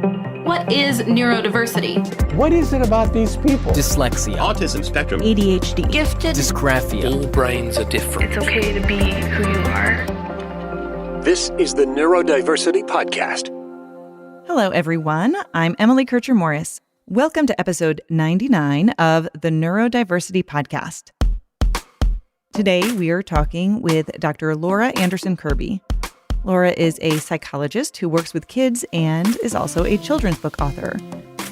What is neurodiversity? What is it about these people? Dyslexia, autism spectrum, ADHD, Gifted, dysgraphia. All brains are different. It's okay to be who you are. This is the Neurodiversity Podcast. Hello, everyone. I'm Emily Kircher-Morris. Welcome to episode 99 of the Neurodiversity Podcast. Today, we are talking with Dr. Laura Anderson Kirby. Laura is a psychologist who works with kids and is also a children's book author.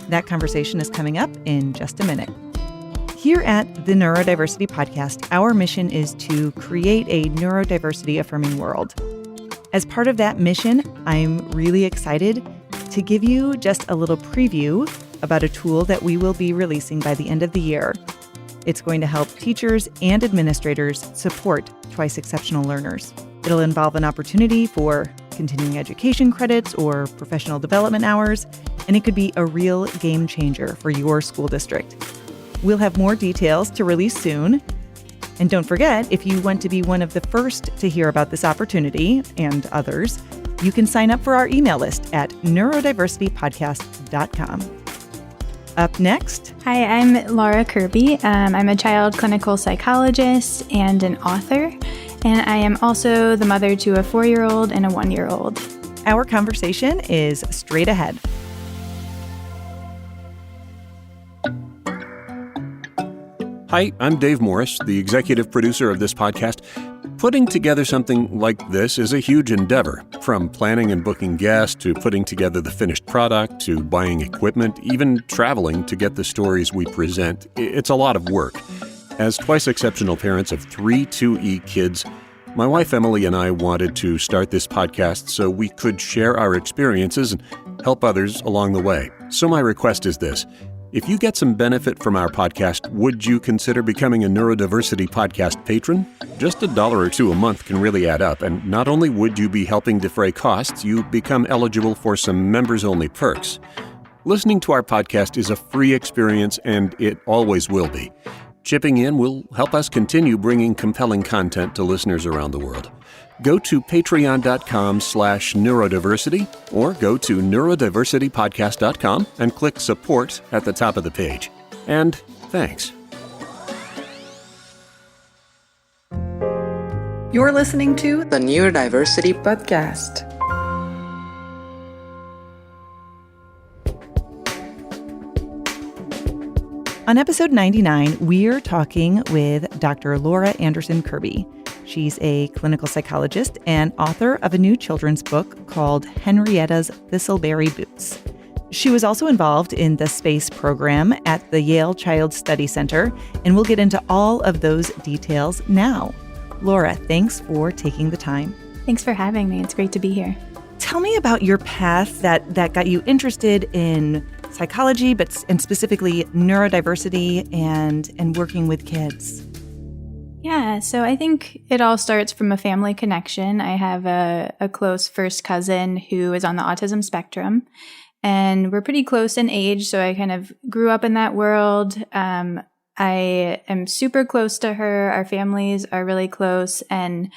That conversation is coming up in just a minute. Here at the Neurodiversity Podcast, our mission is to create a neurodiversity affirming world. As part of that mission, I'm really excited to give you just a little preview about a tool that we will be releasing by the end of the year. It's going to help teachers and administrators support twice exceptional learners. It'll involve an opportunity for continuing education credits or professional development hours, and it could be a real game changer for your school district. We'll have more details to release soon. And don't forget, if you want to be one of the first to hear about this opportunity and others, you can sign up for our email list at neurodiversitypodcast.com. Up next. Hi, I'm Laura Kirby. I'm a child clinical psychologist and an author, and I am also the mother to a 4-year-old and a 1-year-old. Our conversation is straight ahead. Hi, I'm Dave Morris, the executive producer of this podcast. Putting together something like this is a huge endeavor, from planning and booking guests to putting together the finished product to buying equipment, even traveling to get the stories we present. It's a lot of work. As twice exceptional parents of 3 2E kids, my wife Emily and I wanted to start this podcast so we could share our experiences and help others along the way. So my request is this. If you get some benefit from our podcast, would you consider becoming a Neurodiversity Podcast patron? Just $1 or $2 a month can really add up, and not only would you be helping defray costs, you become eligible for some members-only perks. Listening to our podcast is a free experience, and it always will be. Chipping in will help us continue bringing compelling content to listeners around the world. Go to patreon.com/neurodiversity or go to neurodiversitypodcast.com and click support at the top of the page. And thanks. You're listening to The Neurodiversity Podcast. On episode 99, we're talking with Dr. Laura Anderson Kirby. She's a clinical psychologist and author of a new children's book called Henrietta's Thistleberry Boots. She was also involved in the space program at the Yale Child Study Center, and we'll get into all of those details now. Laura, thanks for taking the time. Thanks for having me. It's great to be here. Tell me about your path that got you interested in psychology, and specifically neurodiversity and working with kids. Yeah, so I think it all starts from a family connection. I have a close first cousin who is on the autism spectrum, and we're pretty close in age, so I kind of grew up in that world. I am super close to her. Our families are really close, and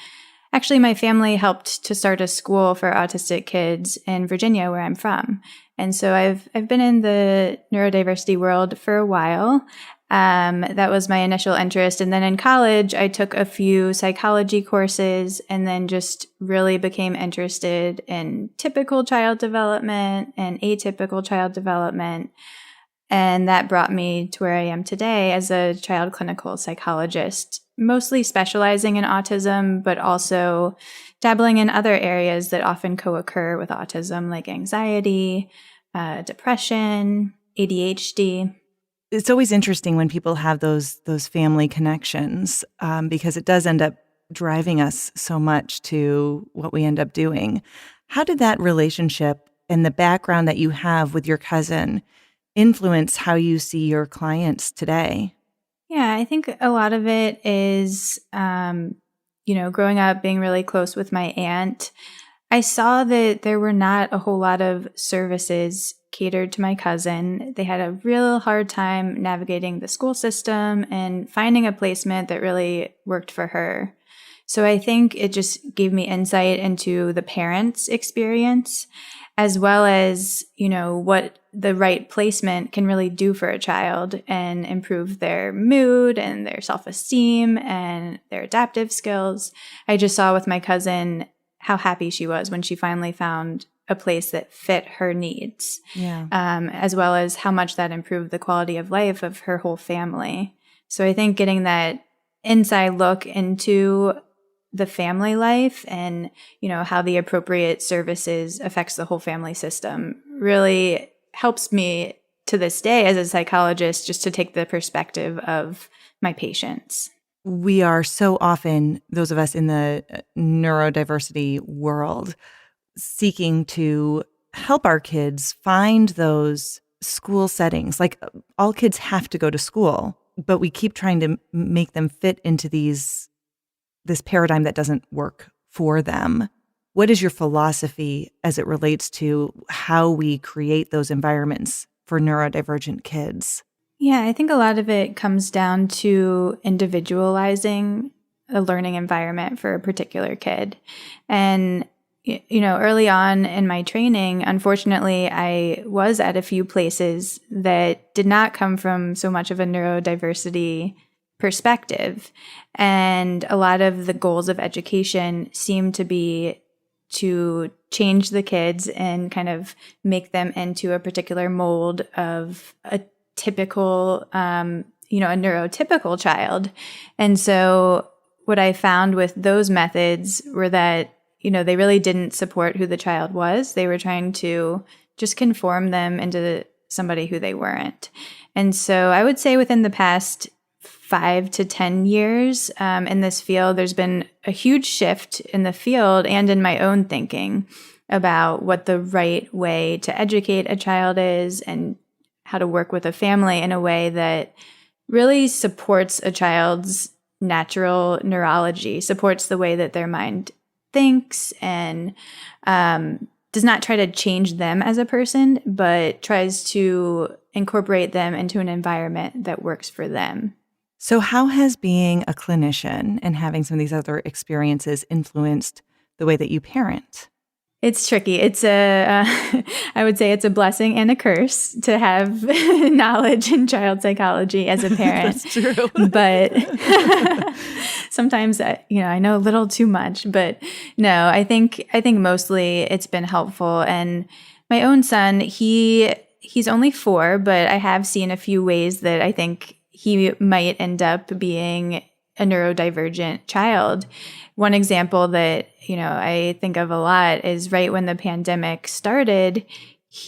actually my family helped to start a school for autistic kids in Virginia, where I'm from. And so I've been in the neurodiversity world for a while. That was my initial interest. And then in college, I took a few psychology courses and then just really became interested in typical child development and atypical child development. And that brought me to where I am today as a child clinical psychologist, mostly specializing in autism, but also dabbling in other areas that often co-occur with autism, like anxiety, depression, ADHD. It's always interesting when people have those family connections because it does end up driving us so much to what we end up doing. How did that relationship and the background that you have with your cousin influence how you see your clients today? Yeah, I think a lot of it is, growing up being really close with my aunt. I saw that there were not a whole lot of services catered to my cousin. They had a real hard time navigating the school system and finding a placement that really worked for her. So I think it just gave me insight into the parents' experience. as well as, what the right placement can really do for a child and improve their mood and their self-esteem and their adaptive skills. I just saw with my cousin how happy she was when she finally found a place that fit her needs, as well as how much that improved the quality of life of her whole family. So I think getting that inside look into the family life and, how the appropriate services affects the whole family system really helps me to this day as a psychologist, just to take the perspective of my patients. We are so often, those of us in the neurodiversity world, seeking to help our kids find those school settings. Like, all kids have to go to school, but we keep trying to make them fit into this paradigm that doesn't work for them. What is your philosophy as it relates to how we create those environments for neurodivergent kids? Yeah, I think a lot of it comes down to individualizing a learning environment for a particular kid. And, early on in my training, unfortunately, I was at a few places that did not come from so much of a neurodiversity perspective. And a lot of the goals of education seem to be to change the kids and kind of make them into a particular mold of a typical, a neurotypical child. And so what I found with those methods were that, they really didn't support who the child was. They were trying to just conform them into somebody who they weren't. And so I would say within the past 5 to 10 years in this field, there's been a huge shift in the field and in my own thinking about what the right way to educate a child is and how to work with a family in a way that really supports a child's natural neurology, supports the way that their mind thinks, and does not try to change them as a person, but tries to incorporate them into an environment that works for them. So how has being a clinician and having some of these other experiences influenced the way that you parent? It's tricky. It's I would say it's a blessing and a curse to have knowledge in child psychology as a parent. That's true. But sometimes, I know a little too much. But no, I think mostly it's been helpful. And my own son, he's only 4, but I have seen a few ways that I think he might end up being a neurodivergent child. One example that, I think of a lot is right when the pandemic started,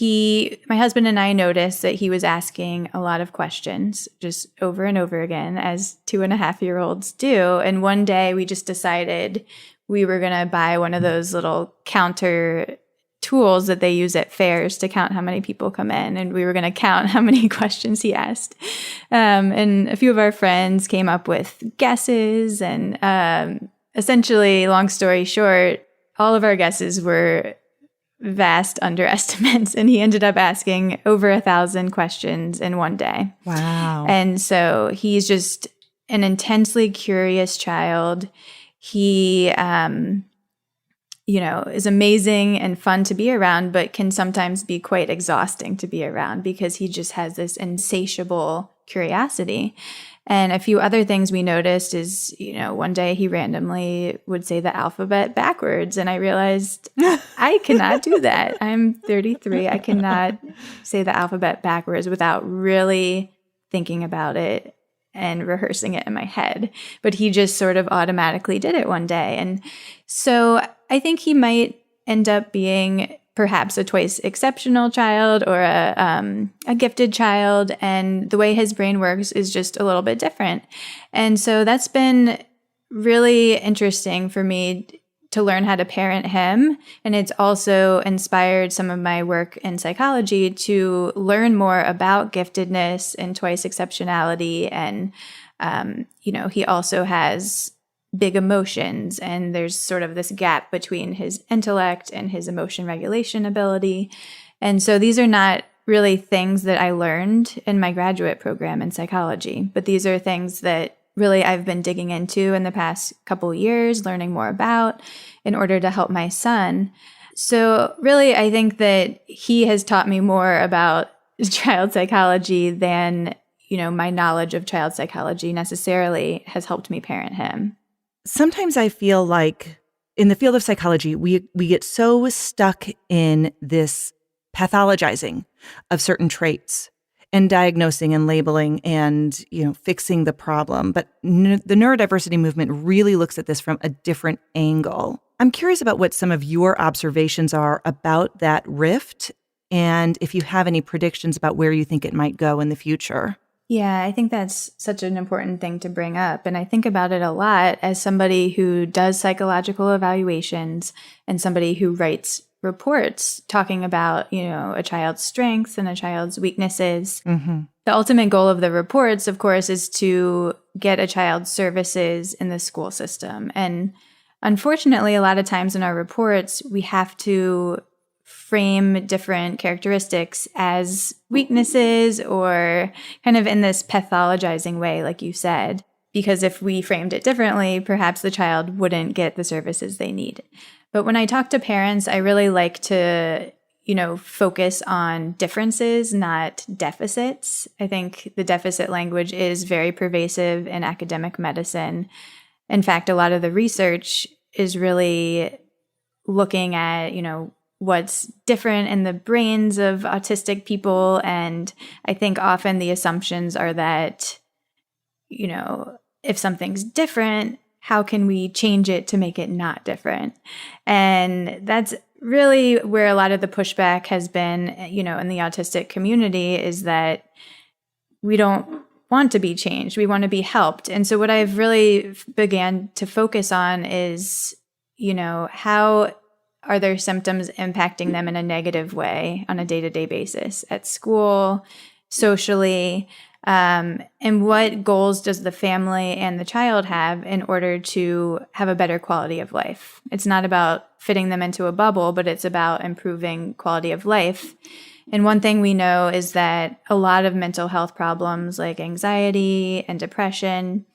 my husband and I noticed that he was asking a lot of questions just over and over again, as 2.5-year-olds do. And one day we just decided we were going to buy one of those little counter tools that they use at fairs to count how many people come in. And we were going to count how many questions he asked. And a few of our friends came up with guesses. And essentially, long story short, all of our guesses were vast underestimates. And he ended up asking over 1,000 questions in one day. Wow. And so he's just an intensely curious child. He, is amazing and fun to be around, but can sometimes be quite exhausting to be around because he just has this insatiable curiosity. And a few other things we noticed is, one day he randomly would say the alphabet backwards. And I realized I cannot do that. I'm 33. I cannot say the alphabet backwards without really thinking about it and rehearsing it in my head. But he just sort of automatically did it one day. And so I think he might end up being perhaps a twice exceptional child or a gifted child. And the way his brain works is just a little bit different. And so that's been really interesting for me to learn how to parent him. And it's also inspired some of my work in psychology to learn more about giftedness and twice exceptionality. And, he also has big emotions, and there's sort of this gap between his intellect and his emotion regulation ability. And so these are not really things that I learned in my graduate program in psychology, but these are things that really I've been digging into in the past couple years, learning more about in order to help my son. So really, I think that he has taught me more about child psychology than, my knowledge of child psychology necessarily has helped me parent him. Sometimes I feel like in the field of psychology, we get so stuck in this pathologizing of certain traits and diagnosing and labeling and, fixing the problem. But the neurodiversity movement really looks at this from a different angle. I'm curious about what some of your observations are about that rift and if you have any predictions about where you think it might go in the future. Yeah, I think that's such an important thing to bring up. And I think about it a lot as somebody who does psychological evaluations and somebody who writes reports talking about, a child's strengths and a child's weaknesses. Mm-hmm. The ultimate goal of the reports, of course, is to get a child's services in the school system. And unfortunately, a lot of times in our reports, we have to frame different characteristics as weaknesses or kind of in this pathologizing way, like you said, because if we framed it differently, perhaps the child wouldn't get the services they need. But when I talk to parents, I really like to, focus on differences, not deficits. I think the deficit language is very pervasive in academic medicine. In fact, a lot of the research is really looking at, what's different in the brains of autistic people. And I think often the assumptions are that, if something's different, how can we change it to make it not different? And that's really where a lot of the pushback has been, in the autistic community, is that we don't want to be changed. We want to be helped. And so what I've really began to focus on is, how are their symptoms impacting them in a negative way on a day-to-day basis at school, socially, and what goals does the family and the child have in order to have a better quality of life? It's not about fitting them into a bubble, but it's about improving quality of life. And one thing we know is that a lot of mental health problems like anxiety and depression,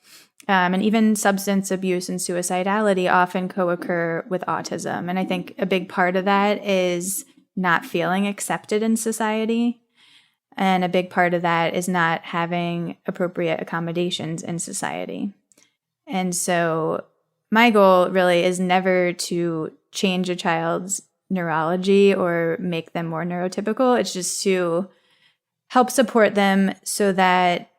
and even substance abuse and suicidality often co-occur with autism. And I think a big part of that is not feeling accepted in society. And a big part of that is not having appropriate accommodations in society. And so my goal really is never to change a child's neurology or make them more neurotypical. It's just to help support them so that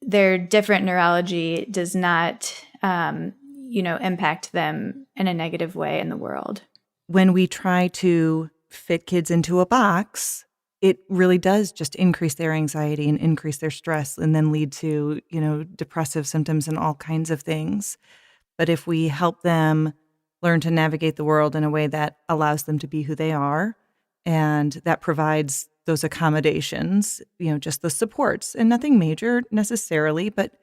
their different neurology does not, impact them in a negative way in the world. When we try to fit kids into a box, it really does just increase their anxiety and increase their stress and then lead to, depressive symptoms and all kinds of things. But if we help them learn to navigate the world in a way that allows them to be who they are and that provides those accommodations, just the supports and nothing major necessarily, but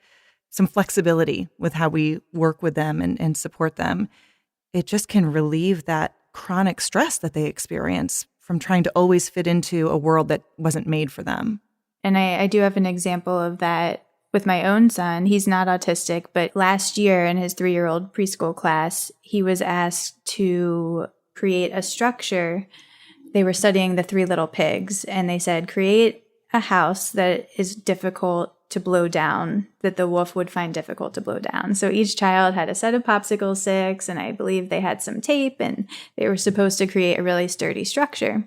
some flexibility with how we work with them and support them, it just can relieve that chronic stress that they experience from trying to always fit into a world that wasn't made for them. And I do have an example of that with my own son. He's not autistic, but last year in his 3-year-old preschool class, he was asked to create a structure. They were studying the 3 Little Pigs, and they said, create a house that is difficult to blow down, that the wolf would find difficult to blow down. So each child had a set of popsicle sticks, and I believe they had some tape, and they were supposed to create a really sturdy structure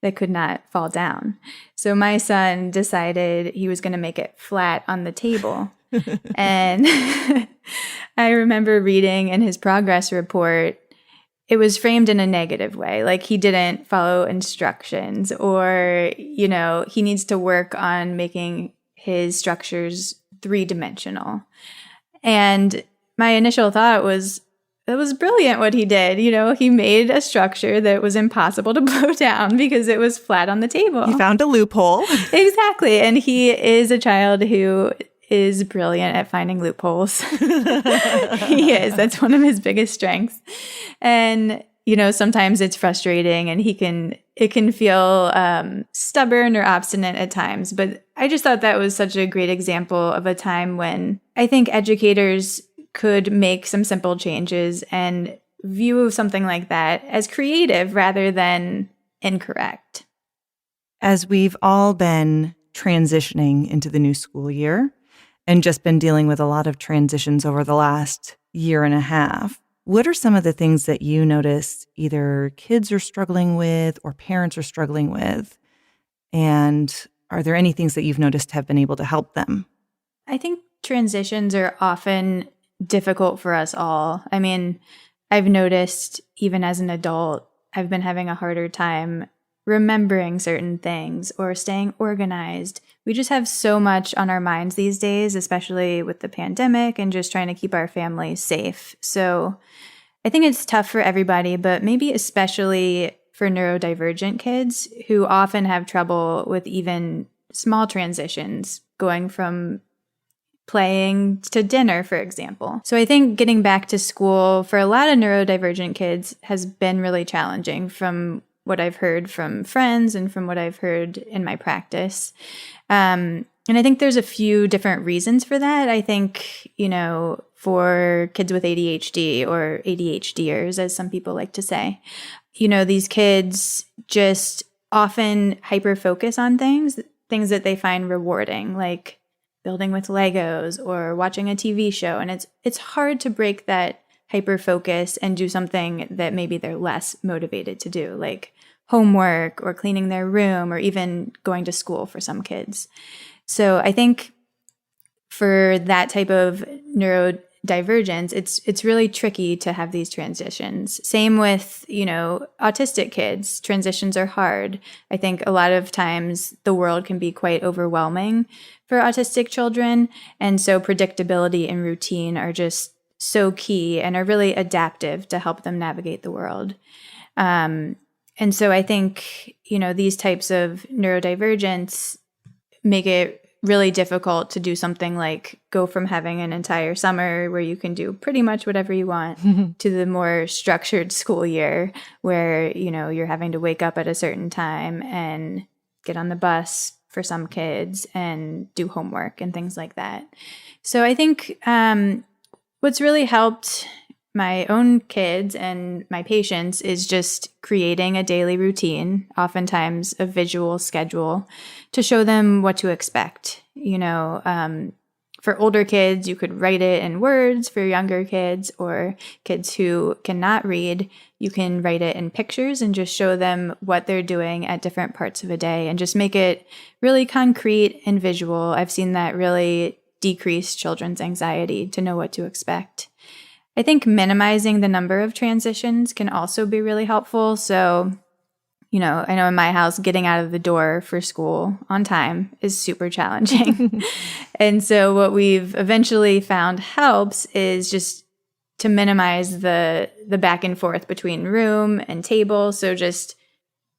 that could not fall down. So my son decided he was going to make it flat on the table. And I remember reading in his progress report, it was framed in a negative way, like he didn't follow instructions, or, he needs to work on making his structures 3-dimensional. And my initial thought was, it was brilliant what he did. He made a structure that was impossible to blow down because it was flat on the table. He found a loophole. Exactly. And he is a child who is brilliant at finding loopholes. He is. That's one of his biggest strengths. And, sometimes it's frustrating and it can feel stubborn or obstinate at times. But I just thought that was such a great example of a time when I think educators could make some simple changes and view something like that as creative rather than incorrect. As we've all been transitioning into the new school year and just been dealing with a lot of transitions over the last year and a half, what are some of the things that you notice either kids are struggling with or parents are struggling with? And are there any things that you've noticed have been able to help them? I think transitions are often difficult for us all. I mean, I've noticed even as an adult, I've been having a harder time remembering certain things or staying organized. We just have so much on our minds these days, especially with the pandemic and just trying to keep our families safe. So I think it's tough for everybody, but maybe especially for neurodivergent kids who often have trouble with even small transitions, going from playing to dinner, for example. So I think getting back to school for a lot of neurodivergent kids has been really challenging from what I've heard from friends and from what I've heard in my practice. And I think there's a few different reasons for that. I think, for kids with ADHD or ADHDers, as some people like to say, these kids just often hyper-focus on things that they find rewarding, like building with Legos or watching a TV show. And it's hard to break that hyper-focus and do something that maybe they're less motivated to do, like homework or cleaning their room or even going to school for some kids. So I think for that type of neurodivergence, it's really tricky to have these transitions. Same with, autistic kids. Transitions are hard. I think a lot of times the world can be quite overwhelming for autistic children. And so predictability and routine are just so key and are really adaptive to help them navigate the world. And so I think, these types of neurodivergence make it really difficult to do something like go from having an entire summer where you can do pretty much whatever you want to the more structured school year where, you're having to wake up at a certain time and get on the bus for some kids and do homework and things like that. So I think what's really helped my own kids and my patients is just creating a daily routine, oftentimes a visual schedule, to show them what to expect. For older kids, you could write it in words. For younger kids or kids who cannot read, you can write it in pictures and just show them what they're doing at different parts of a day and just make it really concrete and visual. I've seen that really decrease children's anxiety to know what to expect. I think minimizing the number of transitions can also be really helpful. So, I know in my house, getting out of the door for school on time is super challenging. And so what we've eventually found helps is just to minimize the back and forth between room and table. So just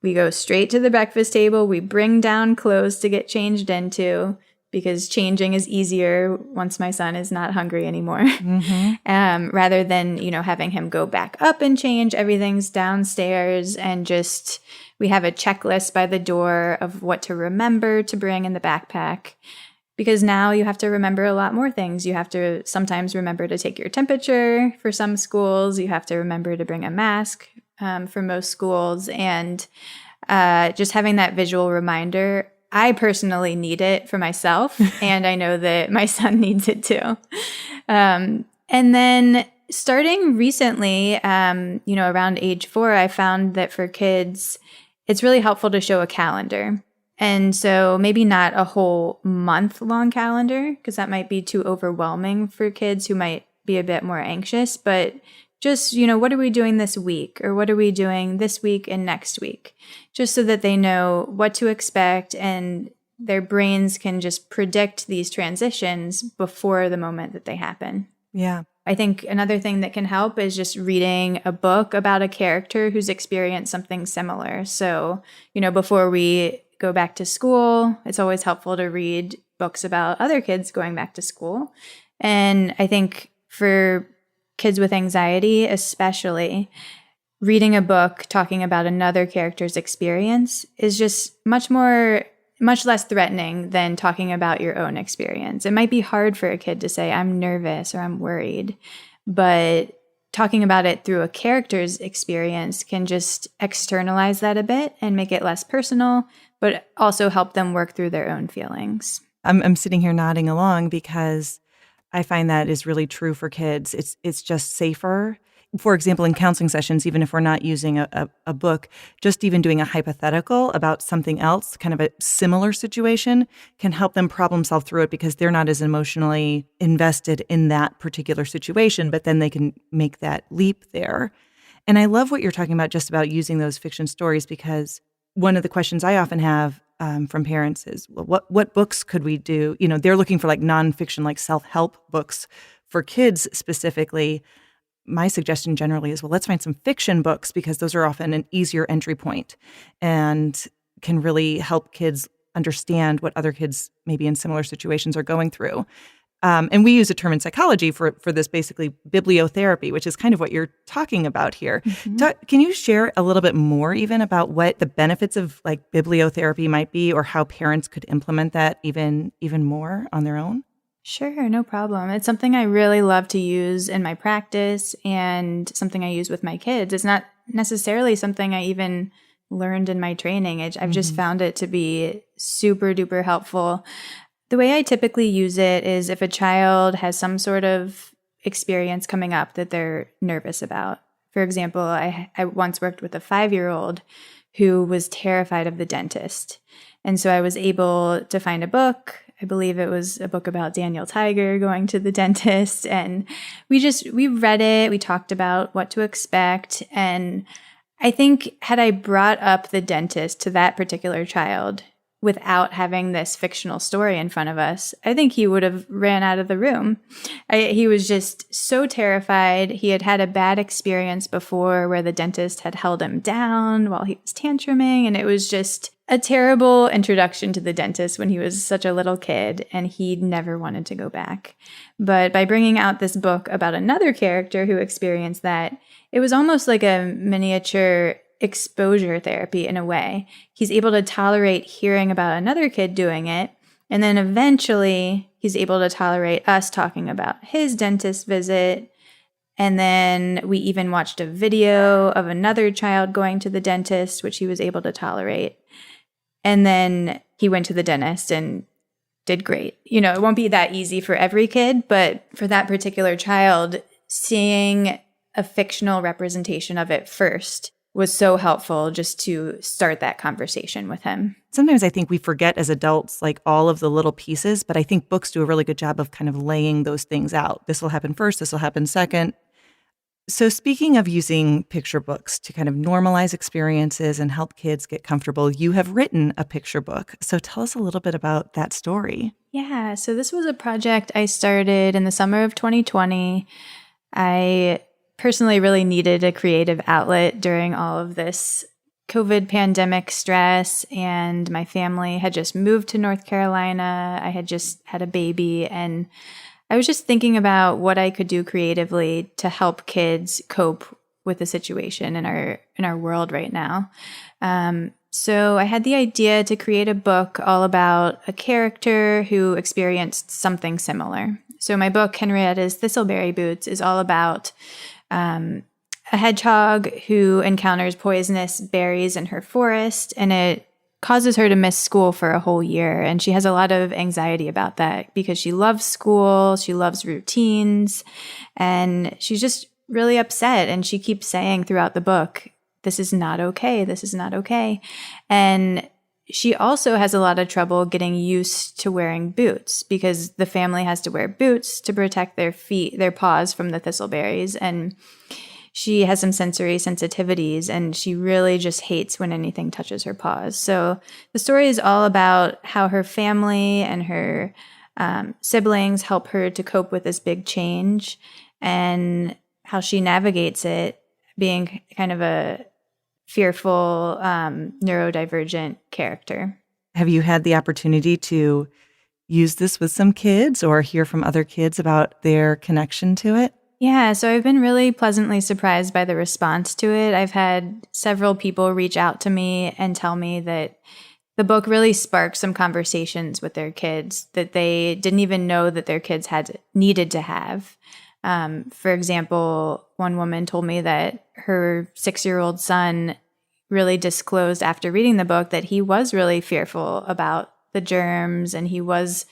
we go straight to the breakfast table. We bring down clothes to get changed into, because changing is easier once my son is not hungry anymore, rather than, having him go back up and change. Everything's downstairs, and just we have a checklist by the door of what to remember to bring in the backpack, because now you have to remember a lot more things. You have to sometimes remember to take your temperature for some schools. You have to remember to bring a mask for most schools, and just having that visual reminder. I personally need it for myself, and I know that my son needs it too. And then starting recently, around age 4, I found that for kids, it's really helpful to show a calendar. And so maybe not a whole month-long calendar, because that might be too overwhelming for kids who might be a bit more anxious, but just, what are we doing this week? Or what are we doing this week and next week? Just so that they know what to expect and their brains can just predict these transitions before the moment that they happen. Yeah. I think another thing that can help is just reading a book about a character who's experienced something similar. So, before we go back to school, it's always helpful to read books about other kids going back to school. And I think for kids with anxiety, especially, reading a book talking about another character's experience is just much less threatening than talking about your own experience. It might be hard for a kid to say, I'm nervous or I'm worried, but talking about it through a character's experience can just externalize that a bit and make it less personal, but also help them work through their own feelings. I'm sitting here nodding along because I find that is really true for kids. It's just safer. For example, in counseling sessions, even if we're not using a book, just even doing a hypothetical about something else, kind of a similar situation, can help them problem solve through it because they're not as emotionally invested in that particular situation, but then they can make that leap there. And I love what you're talking about just about using those fiction stories, because one of the questions I often have from parents is, well, what books could we do? You know, they're looking for like nonfiction, like self-help books for kids specifically. My suggestion generally is, well, let's find some fiction books because those are often an easier entry point and can really help kids understand what other kids maybe in similar situations are going through. And we use a term in psychology for this, basically bibliotherapy, which is kind of what you're talking about here. Mm-hmm. Can you share a little bit more even about what the benefits of like bibliotherapy might be, or how parents could implement that even more on their own? Sure, no problem. It's something I really love to use in my practice and something I use with my kids. It's not necessarily something I even learned in my training. I've just found it to be super duper helpful. The way I typically use it is if a child has some sort of experience coming up that they're nervous about. For example, I once worked with a 5-year-old who was terrified of the dentist. And so I was able to find a book. I believe it was a book about Daniel Tiger going to the dentist. And we read it. We talked about what to expect. And I think had I brought up the dentist to that particular child without having this fictional story in front of us, I think he would have ran out of the room. He was just so terrified. He had had a bad experience before where the dentist had held him down while he was tantruming, and it was just a terrible introduction to the dentist when he was such a little kid, and he never wanted to go back. But by bringing out this book about another character who experienced that, it was almost like a miniature exposure therapy in a way. He's able to tolerate hearing about another kid doing it, and then eventually he's able to tolerate us talking about his dentist visit. And then we even watched a video of another child going to the dentist, which he was able to tolerate. And then he went to the dentist and did great. You know, it won't be that easy for every kid, but for that particular child, seeing a fictional representation of it first was so helpful just to start that conversation with him. Sometimes I think we forget as adults, like all of the little pieces, but I think books do a really good job of kind of laying those things out. This will happen first, this will happen second. So speaking of using picture books to kind of normalize experiences and help kids get comfortable, you have written a picture book. So tell us a little bit about that story. Yeah, so this was a project I started in the summer of 2020. I personally really needed a creative outlet during all of this COVID pandemic stress, and my family had just moved to North Carolina. I had just had a baby, and I was just thinking about what I could do creatively to help kids cope with the situation in our world right now. So I had the idea to create a book all about a character who experienced something similar. So my book, Henrietta's Thistleberry Boots, is all about a hedgehog who encounters poisonous berries in her forest, and it causes her to miss school for a whole year. And she has a lot of anxiety about that because she loves school, she loves routines, and she's just really upset. And she keeps saying throughout the book, this is not okay, this is not okay. And she also has a lot of trouble getting used to wearing boots because the family has to wear boots to protect their paws from the thistleberries. And she has some sensory sensitivities, and she really just hates when anything touches her paws. So the story is all about how her family and her siblings help her to cope with this big change and how she navigates it, being kind of a fearful, neurodivergent character. Have you had the opportunity to use this with some kids or hear from other kids about their connection to it? Yeah, so I've been really pleasantly surprised by the response to it. I've had several people reach out to me and tell me that the book really sparked some conversations with their kids that they didn't even know that their kids had needed to have. For example, one woman told me that her 6-year-old son really disclosed after reading the book that he was really fearful about the germs and he was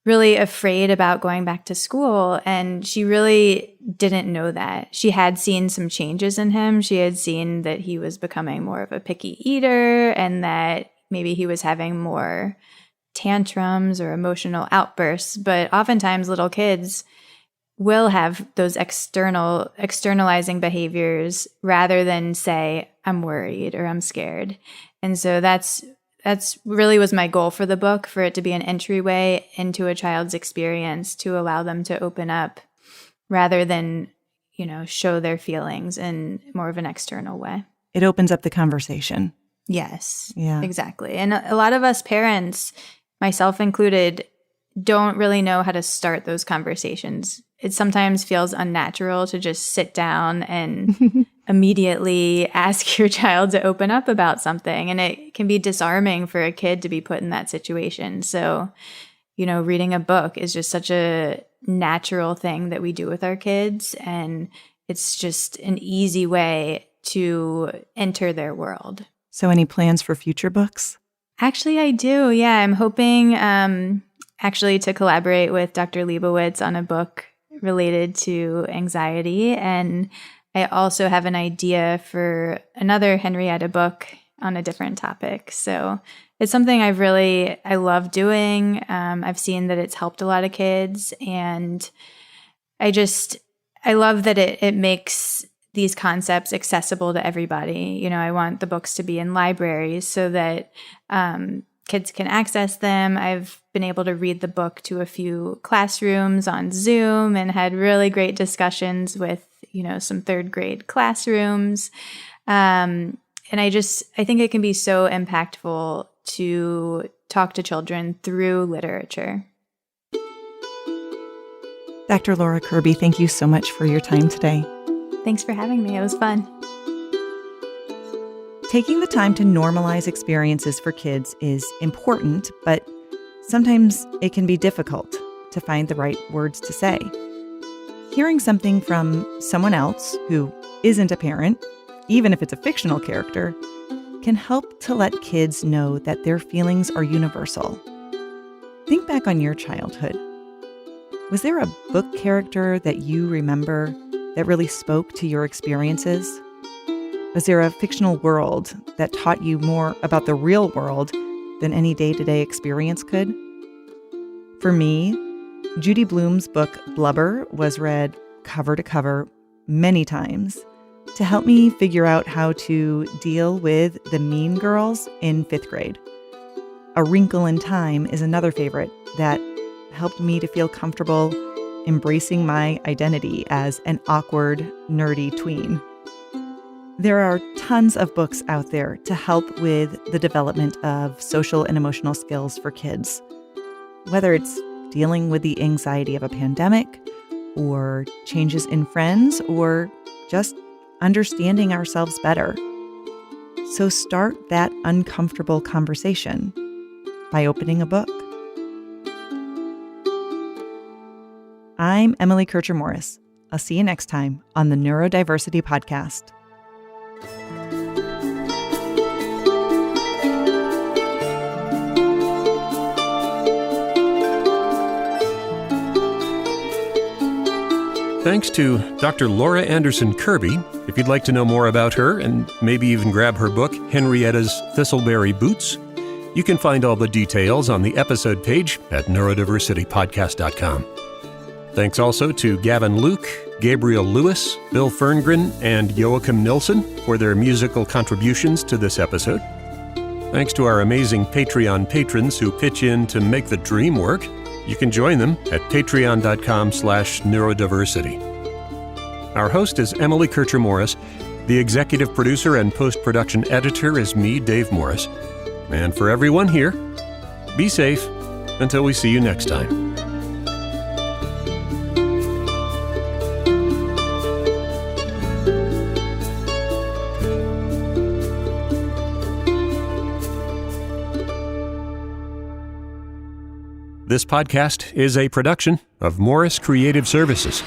really afraid about going back to school. And she really didn't know that. She had seen some changes in him. She had seen that he was becoming more of a picky eater and that maybe he was having more tantrums or emotional outbursts. But oftentimes little kids will have those externalizing behaviors rather than say, I'm worried or I'm scared. And so that's really was my goal for the book, for it to be an entryway into a child's experience to allow them to open up rather than, show their feelings in more of an external way. It opens up the conversation. Yes. Yeah. Exactly. And a lot of us parents, myself included, don't really know how to start those conversations. It sometimes feels unnatural to just sit down and immediately ask your child to open up about something. And it can be disarming for a kid to be put in that situation. So, reading a book is just such a natural thing that we do with our kids. And it's just an easy way to enter their world. So any plans for future books? Actually, I do. Yeah, I'm hoping actually to collaborate with Dr. Leibowitz on a book related to anxiety. And I also have an idea for another Henrietta book on a different topic. So it's something I love doing. I've seen that it's helped a lot of kids. And I love that it makes these concepts accessible to everybody. I want the books to be in libraries so that kids can access them. I've been able to read the book to a few classrooms on Zoom and had really great discussions with, some 3rd grade classrooms. And I think it can be so impactful to talk to children through literature. Dr. Laura Kirby, thank you so much for your time today. Thanks for having me. It was fun. Taking the time to normalize experiences for kids is important, but sometimes it can be difficult to find the right words to say. Hearing something from someone else who isn't a parent, even if it's a fictional character, can help to let kids know that their feelings are universal. Think back on your childhood. Was there a book character that you remember that really spoke to your experiences? Was there a fictional world that taught you more about the real world than any day-to-day experience could? For me, Judy Blume's book Blubber was read cover to cover many times to help me figure out how to deal with the mean girls in 5th grade. A Wrinkle in Time is another favorite that helped me to feel comfortable embracing my identity as an awkward, nerdy tween. There are tons of books out there to help with the development of social and emotional skills for kids. Whether it's dealing with the anxiety of a pandemic, or changes in friends, or just understanding ourselves better. So start that uncomfortable conversation by opening a book. I'm Emily Kircher-Morris. I'll see you next time on the Neurodiversity Podcast. Thanks to Dr. Laura Anderson Kirby. If you'd like to know more about her and maybe even grab her book, Henrietta's Thistleberry Boots, you can find all the details on the episode page at neurodiversitypodcast.com. Thanks also to Gavin Luke, Gabriel Lewis, Bill Ferngren, and Joachim Nilsson for their musical contributions to this episode. Thanks to our amazing Patreon patrons who pitch in to make the dream work. You can join them at patreon.com/neurodiversity. Our host is Emily Kircher-Morris. The executive producer and post-production editor is me, Dave Morris. And for everyone here, be safe until we see you next time. This podcast is a production of Morris Creative Services.